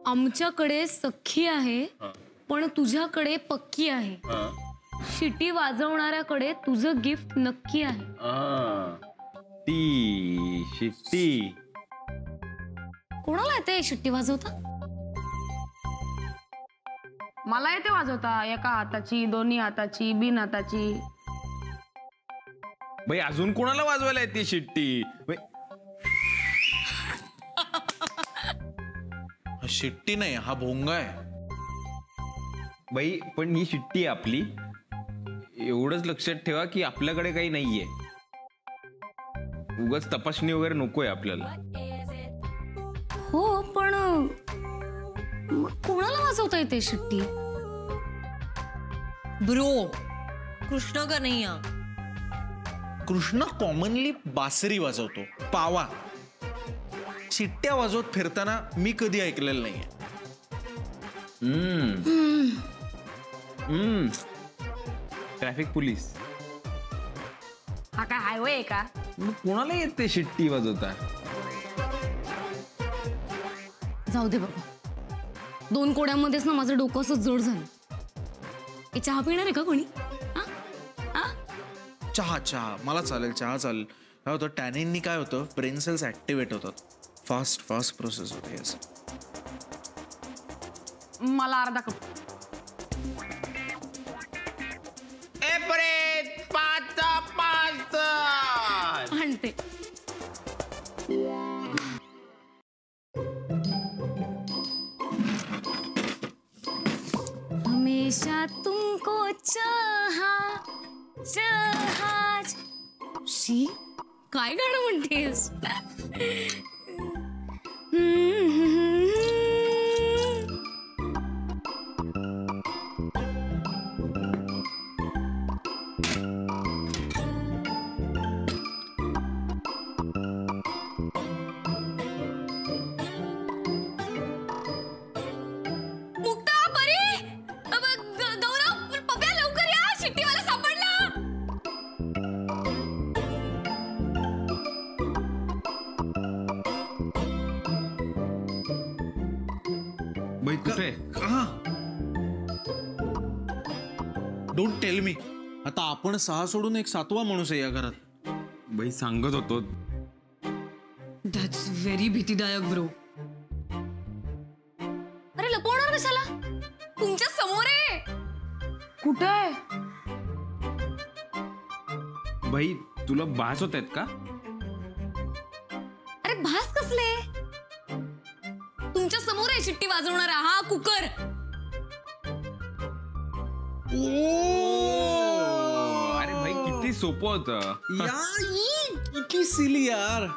आमच्याकडे सख्खी आहे पण तुझ्याकडे पक्की आहे. शिटी वाजवणाऱ्याकडे तुझं गिफ्ट नक्की आहे. ती शिट्टी कोणाला येते शिट्टी वाजवता? मला येते वाजवता, एका हाताची, दोन्ही हाताची, बिन हाताची. बाई अजून कोणाला वाजवायला येते शिट्टी? शिट्टी नाही, हा भोंगा आहे. बाई पण ही शिट्टी आहे आपली, एवढंच लक्षात ठेवा की आपल्याकडे काही नाहीये. उगाच तपासणी वगैरे नकोय आपल्याला. हो पण मग कोणाला वाजवता येते शिट्टी? ब्रो कृष्ण कन्हैया. कृष्ण कॉमनली बासरी वाजवतो, पावा. शिट्ट्या वाजवत फिरताना मी कधी ऐकलेलं नाहीये. Traffic police. हा काय हायवे आहे का? मग कोणाला येते शिट्टी वाजवता? जाऊ दे बाबा, 2 कोड्यांमध्येच ना माझं डोकं असं जड झालं. चहा पिणार आहे का कोणी? चहा चहा मला चालेल, चहा चालेल. काय होतं टॅनिननी काय होतं, ब्रेन सेल्स ऍक्टिव्हेट होतात. फास्ट प्रोसेस होते याचं. मला अर्धा कप. आणते. हमेशा तुमको चाहा चाहा. शी काय गाणं म्हणतेस? Don't tell me. आता आपण 6 सोडून एक 7वा माणूस आहे या घरात. बाई सांगत होतो. दॅट्स व्हेरी भीतीदायक ब्रो. अरे लपवणार कशाला? तुमच्या समोर आहे. कुठे? बाई तुला भास होत आहेत का? अरे भास कसले? तुमच्या समोर आहे शिट्टी वाजवणारा हा कुकर. अरे भाई किती सोपं होतं. किती सिली यार.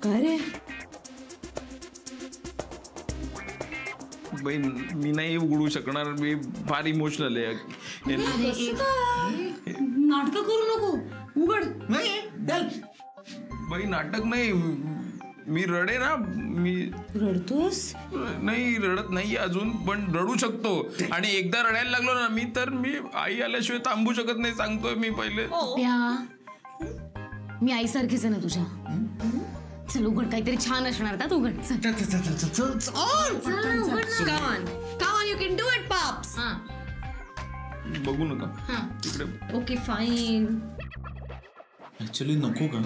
अरे बाई मी नाही उघडू शकणार, मी फार इमोशनल आहे. नाटक करू नको, उघड. बाई नाटक नाही, मी रडे ना. मी रडतोस? नाही रडत नाही अजून, पण रडू शकतो. आणि एकदा रडायला लागलो ना मी आई आल्याशिवाय थांबू शकत नाही, सांगतोय मी पहिले. मी आईसारखीच आहे ना तुझ्या. चल उघड, काहीतरी छान असणार त्यात. उघड बघू नका तिकडे. Okay fine. ऍक्च्युली नको का,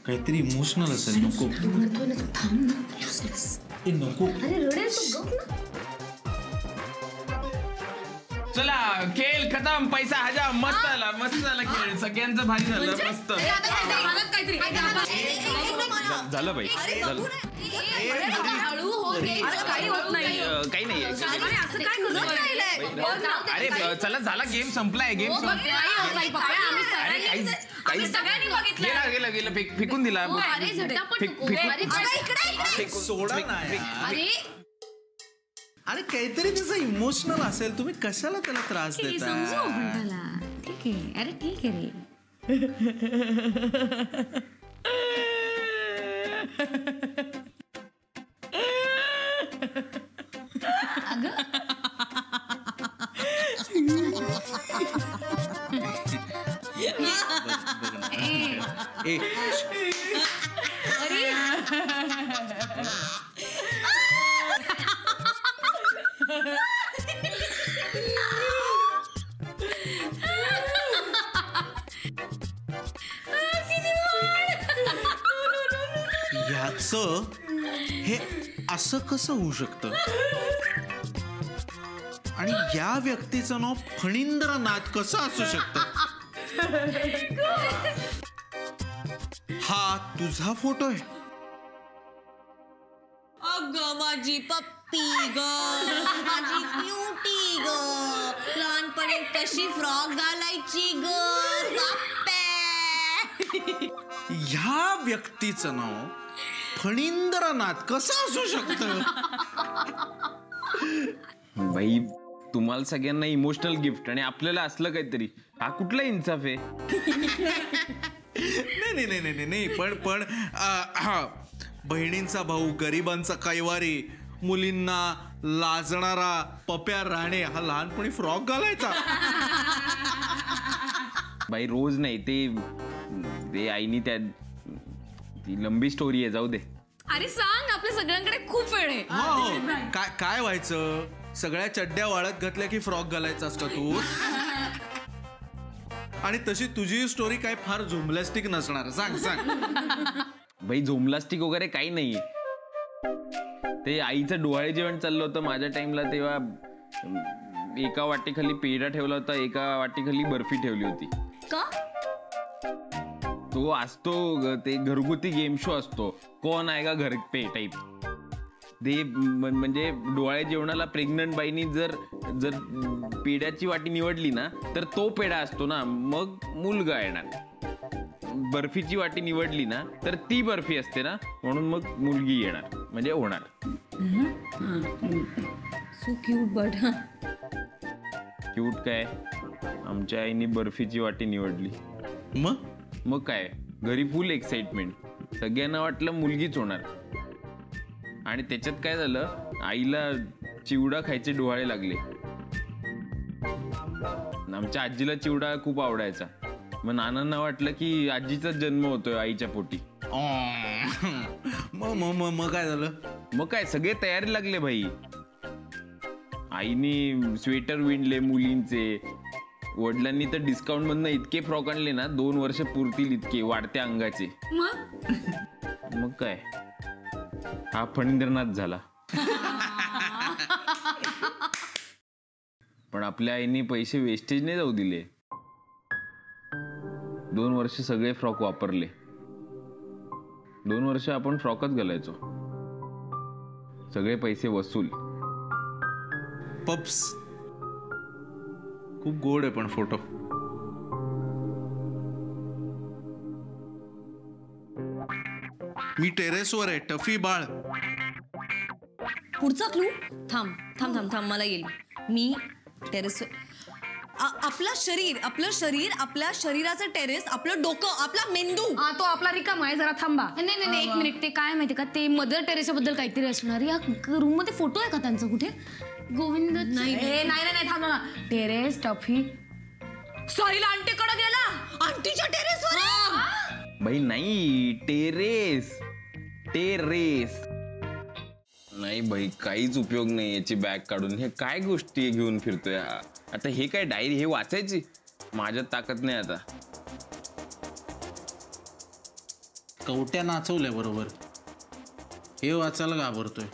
काहीतरी इमोशनल असेल. नको नको. अरे रडेल तू, गप ना. चला खेळ खतम, पैसा हजाम. मस्त झाला खेळ, सगळ्यांचं भारी झालं. मस्त झालं बाई, झालं. काही नाही. अरे चला झाला, गेम संपलाय. गेला फेकून दिला. सोडा नाही. अरे काहीतरी त्याचं इमोशनल असेल, तुम्ही कशाला त्याला त्रास देता? ठीक आहे, अरे ठीक आहे रे. ए ह्याचं हे असं कसं होऊ शकतं आणि या व्यक्तीचं नाव फणींद्रनाथ कसं असू शकतं? हा तुझा फोटो आहे? अगं माझी पप्पी ग, माझी क्युटी ग, लहानपणी कशी फ्रॉक घालायची ग बाप्पे. ह्या व्यक्तीचं नाव फणींद्रनाथ कसं असू शकतं? बाई तुम्हाला सगळ्यांना इमोशनल गिफ्ट आणि आपल्याला असलं काहीतरी, हा कुठला इन्साफ आहे? नाही नाही नाही नाही पण हा बहिणींचा भाऊ, गरिबांचा कैवारी, मुलींना लाजणारा पप्या राणे हा लहानपणी फ्रॉक घालायचा. बाई रोज नाही, ते आईनी त्या ती लंबी स्टोरी आहे, जाऊ दे. अरे सांग, आपल्या सगळ्यांकडे खूप वेळ आहे. हो काय व्हायचं? सगळ्या चड्ड्या वाळत घातल्या की फ्रॉक घालायचास का तू? आणि तशी तुझी स्टोरी काय फार झुमलॅस्टिक नसणार. सांग सांग. बाई झोमलास्टिक वगैरे काही नाहीये. ते आईचं डोहाळे जेवण चाललं होतं माझ्या टाइमला, तेव्हा एका वाटेखाली पेढा ठेवला होता, एका वाटेखाली बर्फी ठेवली होती. का? तो असतो ते घरगुती गेम शो असतो, कोण आहे का घर पे टाईप. ते म्हणजे डोहाळे जेवणाला प्रेग्नंट बाईनी जर पेढ्याची वाटी निवडली ना तर तो पेढा असतो ना, मग मुलगा येणार. बर्फीची वाटी निवडली ना तर ती बर्फी असते ना, म्हणून मग मुलगी येणार, म्हणजे होणार. So cute but. क्यूट काय, आमच्या आईने बर्फीची वाटी निवडली. मग काय, घरी फुल एक्साइटमेंट, सगळ्यांना वाटलं मुलगीच होणार. आणि त्याच्यात काय झालं, आईला चिवडा खायचे डोहाळे लागले. आमच्या आजीला चिवडा खूप आवडायचा. मग नानांना वाटलं की आजीचाच जन्म होतोय आईच्या पोटी. मग काय झालं? मग काय, सगळे तयारी लागले भाई. आईनी स्वेटर विणले मुलींचे, वडिलांनी तर डिस्काउंट मधनं इतके फ्रॉक आणले ना 2 वर्ष पुरतील इतके, वाढत्या अंगाचे. मग काय, हा फणींद्रनाथ झाला. पण आपल्या आईने पैसे वेस्टेज नाही जाऊ दिले. 2 वर्ष सगळे फ्रॉक वापरले. 2 वर्ष आपण फ्रॉकच घालायचो. सगळे पैसे वसूल. पप्स खूप गोड आहे पण फोटो. मी टेरेसवर आहे, टफी बाळ. पुढचा क्लू. थांब थांब थांब थांब मला येईल. मी टेरेस. आपलं शरीर, आपल्या शरीराचं टेरेस, आपलं डोकं, आपला मेंदू. हा तो आपला रिकामा आहे, जरा थांबा. नाही 1 मिनिट. ते काय माहिती का, ते मदर टेरेसा बद्दल काहीतरी असणार. या रूम मध्ये फोटो आहे का त्यांचा कुठे? गोविंद नाही थांबा. टेरेस टफी सॉरीला आंटीकडे गेला. आंटीच्या टेरेसवर. बाई नाही, टेरेस. नाही बाई, काहीच उपयोग नाही याची बॅग काढून. हे काय गोष्टी घेऊन फिरतोय आता? हे काय डायरी, हे वाचायची? माझ्यात ताकद नाही आता. कवट्या नाचवल्या बरोबर, हे वाचायला घाबरतोय.